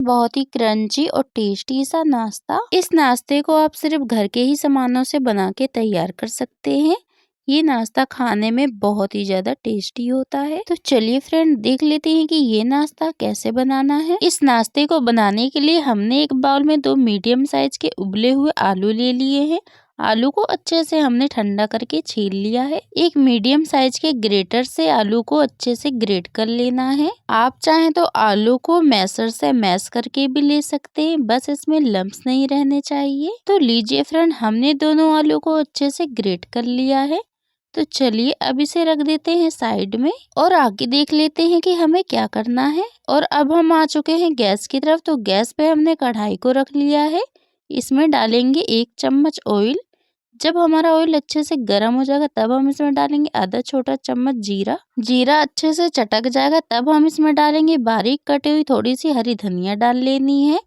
बहुत ही क्रंची और टेस्टी सा नाश्ता। इस नाश्ते को आप सिर्फ घर के ही सामानों से बना के तैयार कर सकते हैं। ये नाश्ता खाने में बहुत ही ज्यादा टेस्टी होता है। तो चलिए फ्रेंड, देख लेते हैं कि ये नाश्ता कैसे बनाना है। इस नाश्ते को बनाने के लिए हमने एक बाउल में 2 मीडियम साइज के उबले हुए आलू ले लिए हैं। आलू को अच्छे से हमने ठंडा करके छील लिया है। एक मीडियम साइज के ग्रेटर से आलू को अच्छे से ग्रेट कर लेना है। आप चाहें तो आलू को मैशर से मैश करके भी ले सकते हैं, बस इसमें लम्स नहीं रहने चाहिए। तो लीजिए फ्रेंड, हमने दोनों आलू को अच्छे से ग्रेट कर लिया है। तो चलिए अब इसे रख देते हैं साइड में और आगे देख लेते हैं कि हमें क्या करना है। और अब हम आ चुके हैं गैस की तरफ। तो गैस पे हमने कढ़ाई को रख लिया है। इसमें डालेंगे 1 चम्मच ऑयल। जब हमारा ऑयल अच्छे से गर्म हो जाएगा तब हम इसमें डालेंगे आधा छोटा चम्मच जीरा। जीरा अच्छे से चटक जाएगा तब हम इसमें डालेंगे बारीक कटी हुई थोड़ी सी हरी धनिया डाल लेनी है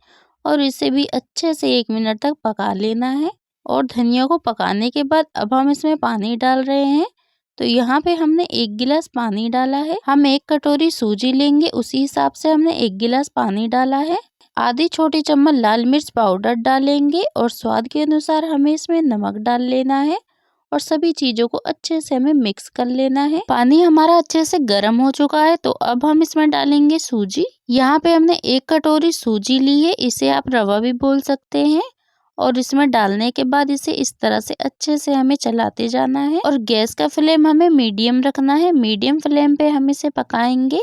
और इसे भी अच्छे से 1 मिनट तक पका लेना है। और धनिया को पकाने के बाद अब हम इसमें पानी डाल रहे हैं। तो यहाँ पे हमने 1 गिलास पानी डाला है। हम 1 कटोरी सूजी लेंगे, उसी हिसाब से हमने 1 गिलास पानी डाला है। आधी छोटी चम्मच लाल मिर्च पाउडर डालेंगे और स्वाद के अनुसार हमें इसमें नमक डाल लेना है और सभी चीजों को अच्छे से हमें मिक्स कर लेना है। पानी हमारा अच्छे से गर्म हो चुका है। तो अब हम इसमें डालेंगे सूजी। यहाँ पे हमने 1 कटोरी सूजी ली है, इसे आप रवा भी बोल सकते हैं। और इसमें डालने के बाद इसे इस तरह से अच्छे से हमें चलाते जाना है और गैस का फ्लेम हमें मीडियम रखना है। मीडियम फ्लेम पे हम इसे पकाएंगे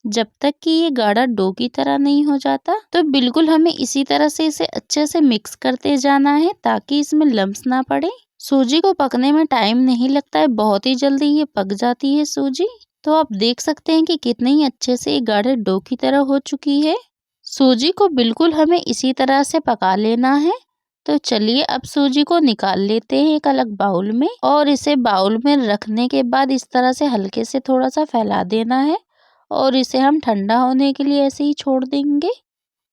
जब तक कि ये गाढ़ा डो की तरह नहीं हो जाता। तो बिल्कुल हमें इसी तरह से इसे अच्छे से मिक्स करते जाना है ताकि इसमें लम्स ना पड़े। सूजी को पकने में टाइम नहीं लगता है, बहुत ही जल्दी ये पक जाती है सूजी। तो आप देख सकते हैं कि कितने ही अच्छे से ये गाढ़े डो की तरह हो चुकी है। सूजी को बिल्कुल हमें इसी तरह से पका लेना है। तो चलिए अब सूजी को निकाल लेते हैं एक अलग बाउल में और इसे बाउल में रखने के बाद इस तरह से हल्के से थोड़ा सा फैला देना है और इसे हम ठंडा होने के लिए ऐसे ही छोड़ देंगे।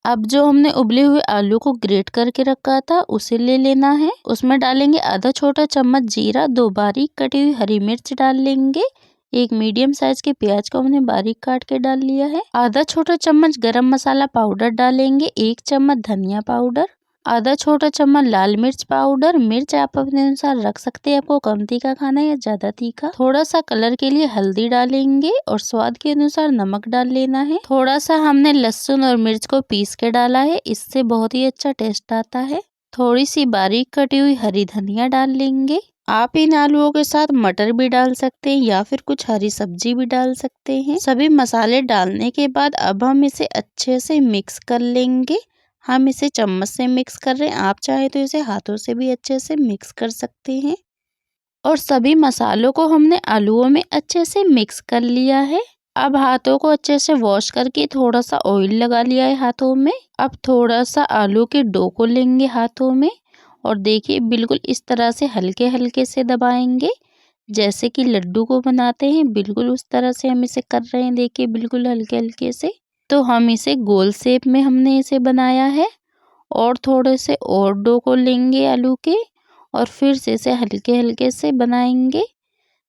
अब जो हमने उबले हुए आलू को ग्रेट करके रखा था उसे ले लेना है। उसमें डालेंगे आधा छोटा चम्मच जीरा, 2 बारीक कटी हुई हरी मिर्च डाल लेंगे। 1 मीडियम साइज के प्याज को हमने बारीक काट के डाल लिया है। आधा छोटा चम्मच गरम मसाला पाउडर डालेंगे। 1 चम्मच धनिया पाउडर, आधा छोटा चम्मच लाल मिर्च पाउडर। मिर्च आप अपने अनुसार रख सकते हैं, आपको कम तीखा खाना है या ज्यादा तीखा। थोड़ा सा कलर के लिए हल्दी डालेंगे और स्वाद के अनुसार नमक डाल लेना है। थोड़ा सा हमने लहसुन और मिर्च को पीस के डाला है, इससे बहुत ही अच्छा टेस्ट आता है। थोड़ी सी बारीक कटी हुई हरी धनिया डाल लेंगे। आप इन आलूओं के साथ मटर भी डाल सकते हैं या फिर कुछ हरी सब्जी भी डाल सकते हैं। सभी मसाले डालने के बाद अब हम इसे अच्छे से मिक्स कर लेंगे। हम इसे चम्मच से मिक्स कर रहे हैं, आप चाहे तो इसे हाथों से भी अच्छे से मिक्स कर सकते हैं। और सभी मसालों को हमने आलूओं में अच्छे से मिक्स कर लिया है। अब हाथों को अच्छे से वॉश करके थोड़ा सा ऑयल लगा लिया है हाथों में। अब थोड़ा सा आलू के डो को लेंगे हाथों में और देखिए बिल्कुल इस तरह से हल्के हल्के से दबाएंगे, जैसे कि लड्डू को बनाते हैं बिल्कुल उस तरह से हम इसे कर रहे हैं। देखिए बिल्कुल हल्के हल्के से। तो हम इसे गोल शेप में हमने इसे बनाया है और थोड़े से और डो को लेंगे आलू के और फिर से इसे हल्के हल्के से बनाएंगे।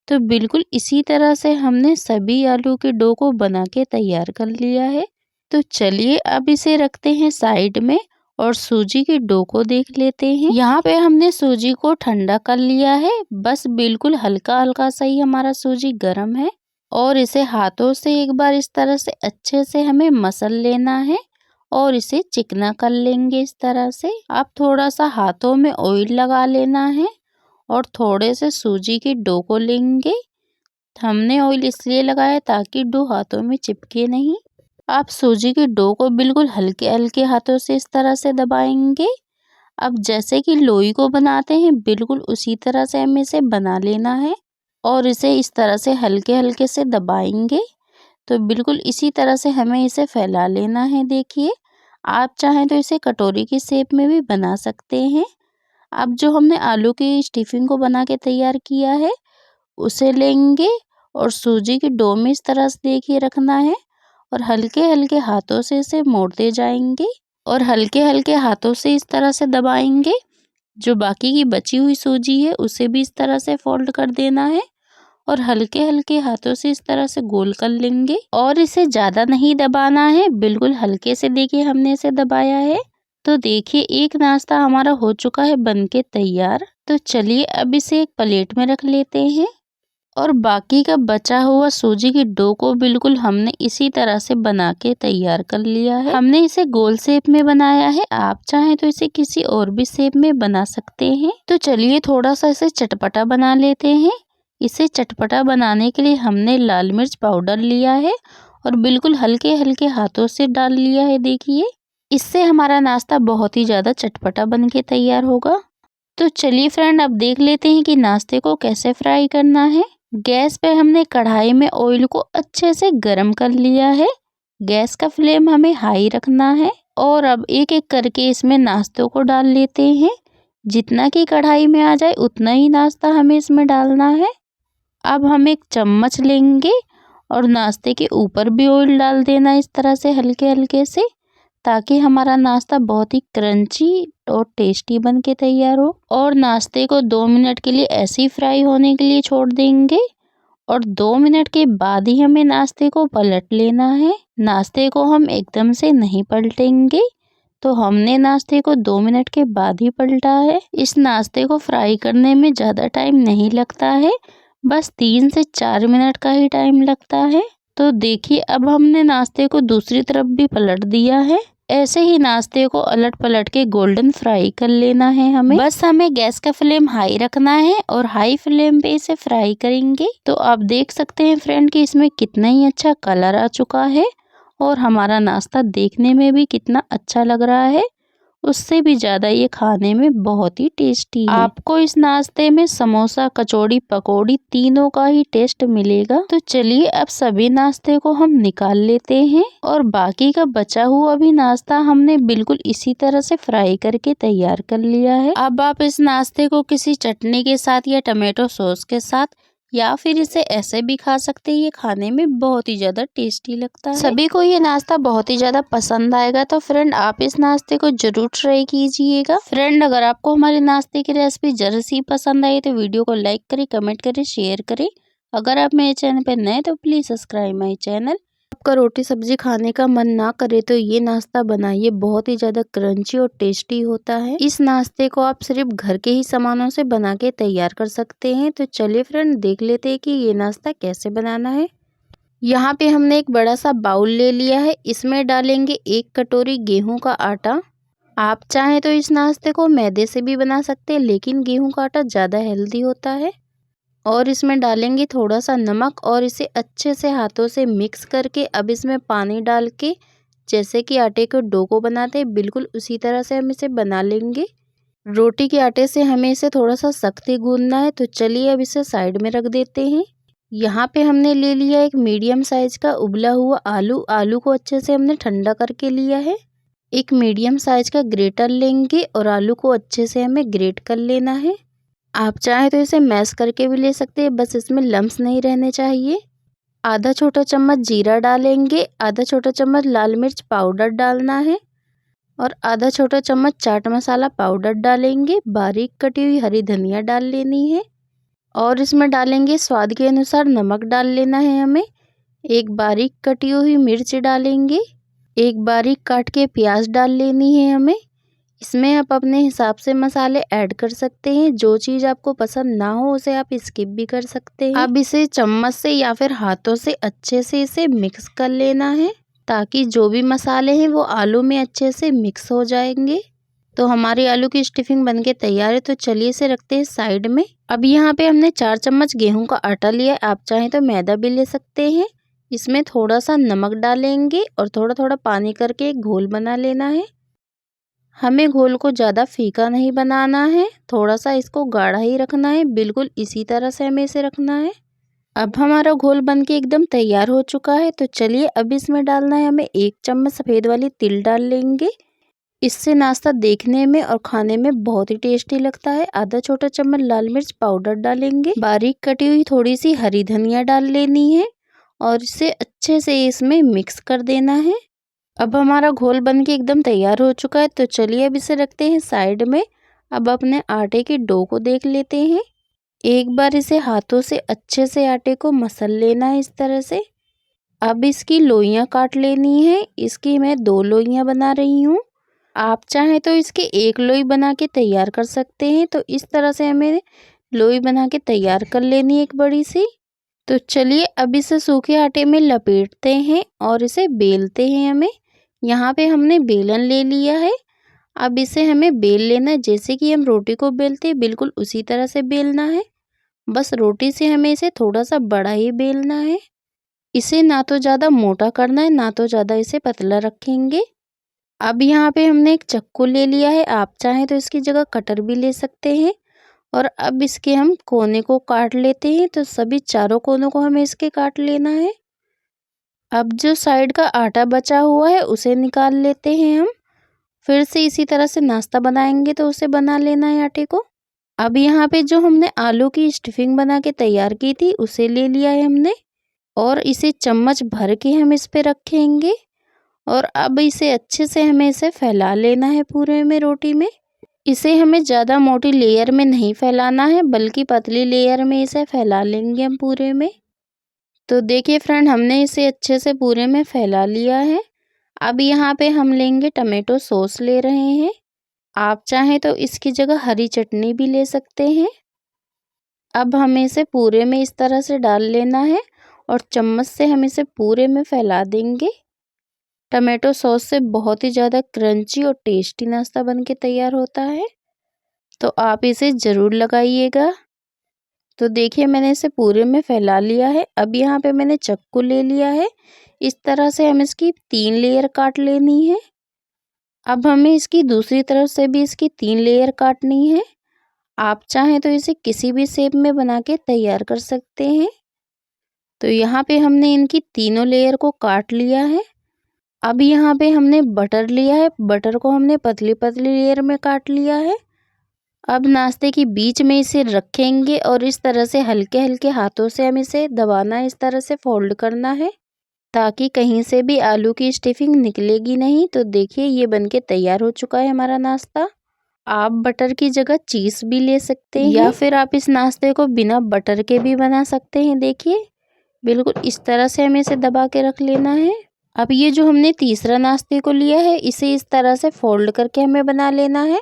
तो बिल्कुल इसी तरह से हमने सभी आलू के डो को बना के तैयार कर लिया है। तो चलिए अब इसे रखते हैं साइड में और सूजी के डो को देख लेते हैं। यहाँ पे हमने सूजी को ठंडा कर लिया है, बस बिल्कुल हल्का हल्का सा ही हमारा सूजी गर्म है और इसे हाथों से एक बार इस तरह से अच्छे से हमें मसल लेना है और इसे चिकना कर लेंगे इस तरह से। अब थोड़ा सा हाथों में ऑयल लगा लेना है और थोड़े से सूजी के डो को लेंगे। हमने ऑयल इसलिए लगाया ताकि डो हाथों में चिपके नहीं। आप सूजी के डो को बिल्कुल हल्के हल्के हाथों से इस तरह से दबाएंगे। अब जैसे कि लोई को बनाते हैं बिल्कुल उसी तरह से हमें इसे बना लेना है और इसे इस तरह से हल्के हल्के से दबाएंगे। तो बिल्कुल इसी तरह से हमें इसे फैला लेना है। देखिए आप चाहें तो इसे कटोरी की शेप में भी बना सकते हैं। अब जो हमने आलू की स्टफिंग को बना के तैयार किया है उसे लेंगे और सूजी की डो में इस तरह से देखिए रखना है और हल्के हल्के हाथों से इसे मोड़ते जाएंगे और हल्के हल्के हाथों से इस तरह से दबाएंगे। जो बाकी की बची हुई सूजी है उसे भी इस तरह से फोल्ड कर देना है और हल्के हल्के हाथों से इस तरह से गोल कर लेंगे और इसे ज्यादा नहीं दबाना है, बिल्कुल हल्के से देखिए हमने इसे दबाया है। तो देखिए एक नाश्ता हमारा हो चुका है बनके तैयार। तो चलिए अब इसे एक प्लेट में रख लेते हैं और बाकी का बचा हुआ सूजी की डो को बिल्कुल हमने इसी तरह से बना के तैयार कर लिया है। हमने इसे गोल शेप में बनाया है, आप चाहें तो इसे किसी और भी शेप में बना सकते हैं। तो चलिए थोड़ा सा इसे चटपटा बना लेते हैं। इसे चटपटा बनाने के लिए हमने लाल मिर्च पाउडर लिया है और बिल्कुल हल्के हल्के हाथों से डाल लिया है। देखिए इससे हमारा नाश्ता बहुत ही ज़्यादा चटपटा बन के तैयार होगा। तो चलिए फ्रेंड अब देख लेते हैं कि नाश्ते को कैसे फ्राई करना है। गैस पे हमने कढ़ाई में ऑयल को अच्छे से गर्म कर लिया है। गैस का फ्लेम हमें हाई रखना है और अब एक एक करके इसमें नाश्तों को डाल लेते हैं। जितना कि कढ़ाई में आ जाए उतना ही नाश्ता हमें इसमें डालना है। अब हम एक चम्मच लेंगे और नाश्ते के ऊपर भी ऑयल डाल देना इस तरह से हल्के हल्के से, ताकि हमारा नाश्ता बहुत ही क्रंची और टेस्टी बन के तैयार हो। और नाश्ते को 2 मिनट के लिए ऐसे ही फ्राई होने के लिए छोड़ देंगे और 2 मिनट के बाद ही हमें नाश्ते को पलट लेना है। नाश्ते को हम एकदम से नहीं पलटेंगे, तो हमने नाश्ते को 2 मिनट के बाद ही पलटा है। इस नाश्ते को फ्राई करने में ज़्यादा टाइम नहीं लगता है, बस 3 से 4 मिनट का ही टाइम लगता है। तो देखिए अब हमने नाश्ते को दूसरी तरफ भी पलट दिया है। ऐसे ही नाश्ते को अलट पलट के गोल्डन फ्राई कर लेना है हमें। बस हमें गैस का फ्लेम हाई रखना है और हाई फ्लेम पे इसे फ्राई करेंगे। तो आप देख सकते हैं फ्रेंड कि इसमें कितना ही अच्छा कलर आ चुका है और हमारा नाश्ता देखने में भी कितना अच्छा लग रहा है। उससे भी ज़्यादा ये खाने में बहुत ही टेस्टी है। आपको इस नाश्ते में समोसा, कचौड़ी, पकौड़ी तीनों का ही टेस्ट मिलेगा। तो चलिए अब सभी नाश्ते को हम निकाल लेते हैं और बाकी का बचा हुआ भी नाश्ता हमने बिल्कुल इसी तरह से फ्राई करके तैयार कर लिया है। अब आप इस नाश्ते को किसी चटनी के साथ या टमाटो सॉस के साथ या फिर इसे ऐसे भी खा सकते हैं। ये खाने में बहुत ही ज़्यादा टेस्टी लगता है। सभी को ये नाश्ता बहुत ही ज़्यादा पसंद आएगा। तो फ्रेंड आप इस नाश्ते को जरूर ट्राई कीजिएगा। फ्रेंड अगर आपको हमारे नाश्ते की रेसिपी जरा सी पसंद आई तो वीडियो को लाइक करें, कमेंट करें, शेयर करें। अगर आप मेरे चैनल पर नए तो प्लीज़ सब्सक्राइब माई चैनल। आपका रोटी सब्जी खाने का मन ना करे तो ये नाश्ता बनाइए, बहुत ही ज़्यादा क्रंची और टेस्टी होता है। इस नाश्ते को आप सिर्फ घर के ही सामानों से बना के तैयार कर सकते हैं। तो चलिए फ्रेंड देख लेते हैं कि ये नाश्ता कैसे बनाना है। यहाँ पे हमने एक बड़ा सा बाउल ले लिया है, इसमें डालेंगे 1 कटोरी गेहूं का आटा। आप चाहें तो इस नाश्ते को मैदे से भी बना सकते हैं, लेकिन गेहूं का आटा ज़्यादा हेल्दी होता है। और इसमें डालेंगे थोड़ा सा नमक और इसे अच्छे से हाथों से मिक्स करके अब इसमें पानी डाल के जैसे कि आटे के डो को बनाते हैं बिल्कुल उसी तरह से हम इसे बना लेंगे। रोटी के आटे से हमें इसे थोड़ा सा सख्त ही गूंदना है। तो चलिए अब इसे साइड में रख देते हैं। यहाँ पे हमने ले लिया एक मीडियम साइज का उबला हुआ आलू। आलू को अच्छे से हमने ठंडा करके लिया है। एक मीडियम साइज का ग्रेटर लेंगे और आलू को अच्छे से हमें ग्रेट कर लेना है। आप चाहे तो इसे मैश करके भी ले सकते हैं, बस इसमें लम्स नहीं रहने चाहिए। आधा छोटा चम्मच जीरा डालेंगे, आधा छोटा चम्मच लाल मिर्च पाउडर डालना है और आधा छोटा चम्मच चाट मसाला पाउडर डालेंगे। बारीक कटी हुई हरी धनिया डाल लेनी है और इसमें डालेंगे स्वाद के अनुसार नमक डाल लेना है हमें। एक बारीक कटी हुई मिर्च डालेंगे, एक बारीक काट के प्याज डाल लेनी है हमें। इसमें आप अपने हिसाब से मसाले ऐड कर सकते हैं। जो चीज़ आपको पसंद ना हो उसे आप स्किप भी कर सकते हैं। अब इसे चम्मच से या फिर हाथों से अच्छे से इसे मिक्स कर लेना है, ताकि जो भी मसाले हैं वो आलू में अच्छे से मिक्स हो जाएंगे। तो हमारी आलू की स्टफिंग बनके तैयार है। तो चलिए इसे रखते हैं साइड में। अब यहाँ पे हमने 4 चम्मच गेहूं का आटा लिया है, आप चाहें तो मैदा भी ले सकते हैं। इसमें थोड़ा सा नमक डालेंगे और थोड़ा थोड़ा पानी करके एक घोल बना लेना है। हमें घोल को ज़्यादा फीका नहीं बनाना है, थोड़ा सा इसको गाढ़ा ही रखना है। बिल्कुल इसी तरह से हमें इसे रखना है। अब हमारा घोल बनके एकदम तैयार हो चुका है। तो चलिए अब इसमें डालना है हमें 1 चम्मच सफ़ेद वाली तिल डाल लेंगे। इससे नाश्ता देखने में और खाने में बहुत ही टेस्टी लगता है। आधा छोटा चम्मच लाल मिर्च पाउडर डालेंगे। बारीक कटी हुई थोड़ी सी हरी धनिया डाल लेनी है और इसे अच्छे से इसमें मिक्स कर देना है। अब हमारा घोल बनके एकदम तैयार हो चुका है। तो चलिए अब इसे रखते हैं साइड में। अब अपने आटे के डो को देख लेते हैं। एक बार इसे हाथों से अच्छे से आटे को मसल लेना है इस तरह से। अब इसकी लोइयां काट लेनी है। इसकी मैं 2 लोइयां बना रही हूँ। आप चाहें तो इसकी 1 लोई बना के तैयार कर सकते हैं। तो इस तरह से हमें लोई बना के तैयार कर लेनी है एक बड़ी सी। तो चलिए अब इसे सूखे आटे में लपेटते हैं और इसे बेलते हैं। हमें यहाँ पे हमने बेलन ले लिया है। अब इसे हमें बेल लेना है, जैसे कि हम रोटी को बेलते हैं बिल्कुल उसी तरह से बेलना है। बस रोटी से हमें इसे थोड़ा सा बड़ा ही बेलना है। इसे ना तो ज़्यादा मोटा करना है, ना तो ज़्यादा इसे पतला रखेंगे। अब यहाँ पे हमने एक चाकू ले लिया है। आप चाहें तो इसकी जगह कटर भी ले सकते हैं। और अब इसके हम कोने को काट लेते हैं। तो सभी चारों कोनों को हमें इसके काट लेना है। अब जो साइड का आटा बचा हुआ है उसे निकाल लेते हैं हम। फिर से इसी तरह से नाश्ता बनाएंगे तो उसे बना लेना है आटे को। अब यहाँ पे जो हमने आलू की स्टफिंग बना के तैयार की थी उसे ले लिया है हमने और इसे चम्मच भर के हम इस पे रखेंगे। और अब इसे अच्छे से हमें इसे फैला लेना है पूरे में रोटी में। इसे हमें ज़्यादा मोटी लेयर में नहीं फैलाना है, बल्कि पतली लेयर में इसे फैला लेंगे हम पूरे में। तो देखिए फ्रेंड, हमने इसे अच्छे से पूरे में फैला लिया है। अब यहाँ पे हम लेंगे टमाटो सॉस ले रहे हैं। आप चाहें तो इसकी जगह हरी चटनी भी ले सकते हैं। अब हमें इसे पूरे में इस तरह से डाल लेना है और चम्मच से हम इसे पूरे में फैला देंगे। टमाटो सॉस से बहुत ही ज़्यादा क्रंची और टेस्टी नाश्ता बन के तैयार होता है। तो आप इसे ज़रूर लगाइएगा। तो देखिए मैंने इसे पूरे में फैला लिया है। अब यहाँ पे मैंने चाकू ले लिया है। इस तरह से हम इसकी 3 लेयर काट लेनी है। अब हमें इसकी दूसरी तरफ से भी इसकी 3 लेयर काटनी है। आप चाहें तो इसे किसी भी शेप में बना के तैयार कर सकते हैं। तो यहाँ पे हमने इनकी तीनों लेयर को काट लिया है। अब यहाँ पे हमने बटर लिया है। बटर को हमने पतली पतली लेयर में काट लिया है। अब नाश्ते के बीच में इसे रखेंगे और इस तरह से हल्के हल्के हाथों से हम इसे दबाना है, इस तरह से फोल्ड करना है ताकि कहीं से भी आलू की स्टफिंग निकलेगी नहीं। तो देखिए ये बनके तैयार हो चुका है हमारा नाश्ता। आप बटर की जगह चीज़ भी ले सकते हैं या फिर आप इस नाश्ते को बिना बटर के भी बना सकते हैं। देखिए बिल्कुल इस तरह से हमें इसे दबा के रख लेना है। अब ये जो हमने तीसरा नाश्ते को लिया है इसे इस तरह से फोल्ड करके हमें बना लेना है।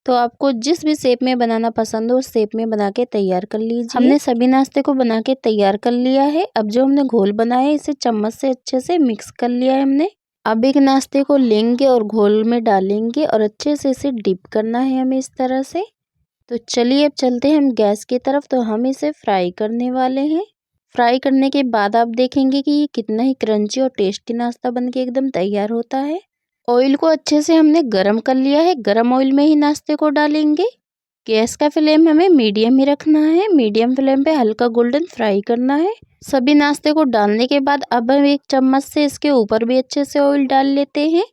तो आपको जिस भी शेप में बनाना पसंद हो उस शेप में बना के तैयार कर लीजिए। हमने सभी नाश्ते को बना के तैयार कर लिया है। अब जो हमने घोल बनाया है इसे चम्मच से अच्छे से मिक्स कर लिया है हमने। अब एक नाश्ते को लेंगे और घोल में डालेंगे और अच्छे से इसे डिप करना है हमें इस तरह से। तो चलिए अब चलते हैं हम गैस की तरफ। तो हम इसे फ्राई करने वाले हैं। फ्राई करने के बाद आप देखेंगे कि ये कितना ही क्रंची और टेस्टी नाश्ता बन के एकदम तैयार होता है। ऑयल को अच्छे से हमने गरम कर लिया है। गरम ऑयल में ही नाश्ते को डालेंगे। गैस का फ्लेम हमें मीडियम ही रखना है। मीडियम फ्लेम पे हल्का गोल्डन फ्राई करना है। सभी नाश्ते को डालने के बाद अब हम एक चम्मच से इसके ऊपर भी अच्छे से ऑयल डाल लेते हैं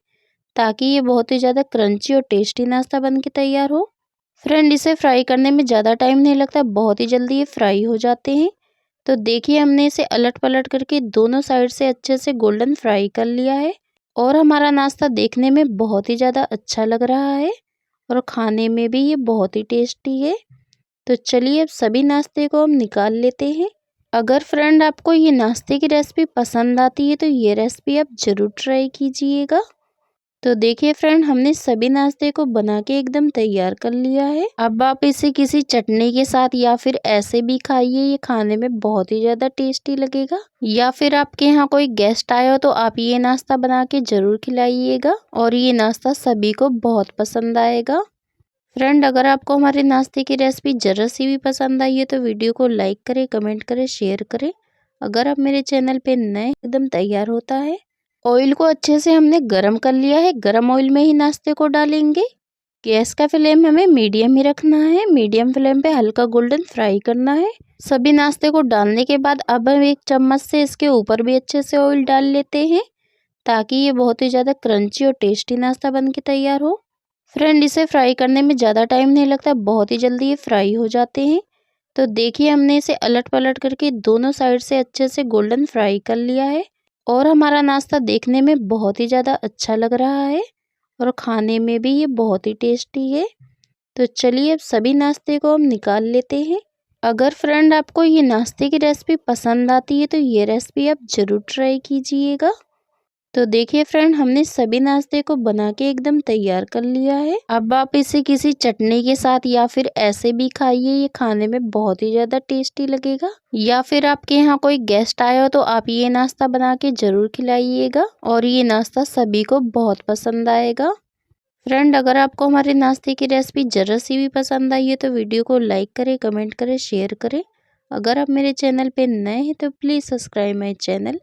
ताकि ये बहुत ही ज़्यादा क्रंची और टेस्टी नाश्ता बन के तैयार हो। फ्रेंड, इसे फ्राई करने में ज़्यादा टाइम नहीं लगता, बहुत ही जल्दी ये फ्राई हो जाते हैं। तो देखिए हमने इसे अलट पलट करके दोनों साइड से अच्छे से गोल्डन फ्राई कर लिया है और हमारा नाश्ता देखने में बहुत ही ज़्यादा अच्छा लग रहा है और खाने में भी ये बहुत ही टेस्टी है। तो चलिए अब सभी नाश्ते को हम निकाल लेते हैं। अगर फ्रेंड आपको ये नाश्ते की रेसिपी पसंद आती है तो ये रेसिपी आप ज़रूर ट्राई कीजिएगा। तो देखिए फ्रेंड, हमने सभी नाश्ते को बना के एकदम तैयार कर लिया है। अब आप इसे किसी चटनी के साथ या फिर ऐसे भी खाइए, ये खाने में बहुत ही ज़्यादा टेस्टी लगेगा। या फिर आपके यहाँ कोई गेस्ट आया हो तो आप ये नाश्ता बना के ज़रूर खिलाइएगा और ये नाश्ता सभी को बहुत पसंद आएगा। फ्रेंड, अगर आपको हमारे नाश्ते की रेसिपी ज़रा सी भी पसंद आई है तो वीडियो को लाइक करें, कमेंट करें, शेयर करें। अगर आप मेरे चैनल पे नए एकदम तैयार होता है। ऑयल को अच्छे से हमने गरम कर लिया है। गरम ऑयल में ही नाश्ते को डालेंगे। गैस का फ्लेम हमें मीडियम ही रखना है। मीडियम फ्लेम पे हल्का गोल्डन फ्राई करना है। सभी नाश्ते को डालने के बाद अब हम एक चम्मच से इसके ऊपर भी अच्छे से ऑयल डाल लेते हैं ताकि ये बहुत ही ज़्यादा क्रंची और टेस्टी नाश्ता बन के तैयार हो। फ्रेंड, इसे फ्राई करने में ज़्यादा टाइम नहीं लगता, बहुत ही जल्दी ये फ्राई हो जाते हैं। तो देखिए हमने इसे अलट पलट करके दोनों साइड से अच्छे से गोल्डन फ्राई कर लिया है और हमारा नाश्ता देखने में बहुत ही ज़्यादा अच्छा लग रहा है और खाने में भी ये बहुत ही टेस्टी है। तो चलिए अब सभी नाश्ते को हम निकाल लेते हैं। अगर फ्रेंड आपको ये नाश्ते की रेसिपी पसंद आती है तो ये रेसिपी आप ज़रूर ट्राई कीजिएगा। तो देखिए फ्रेंड, हमने सभी नाश्ते को बना के एकदम तैयार कर लिया है। अब आप इसे किसी चटनी के साथ या फिर ऐसे भी खाइए, ये खाने में बहुत ही ज़्यादा टेस्टी लगेगा। या फिर आपके यहाँ कोई गेस्ट आया हो तो आप ये नाश्ता बना के ज़रूर खिलाइएगा और ये नाश्ता सभी को बहुत पसंद आएगा। फ्रेंड, अगर आपको हमारे नाश्ते की रेसिपी ज़रा सी भी पसंद आई है तो वीडियो को लाइक करें, कमेंट करें, शेयर करें। अगर आप मेरे चैनल पे नए हैं तो प्लीज़ सब्सक्राइब माई चैनल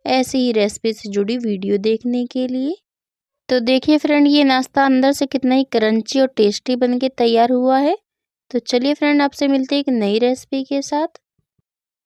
ऐसी ही रेसिपी से जुड़ी वीडियो देखने के लिए। तो देखिए फ्रेंड, ये नाश्ता अंदर से कितना ही क्रंची और टेस्टी बन के तैयार हुआ है। तो चलिए फ्रेंड, आपसे मिलते हैं एक नई रेसिपी के साथ।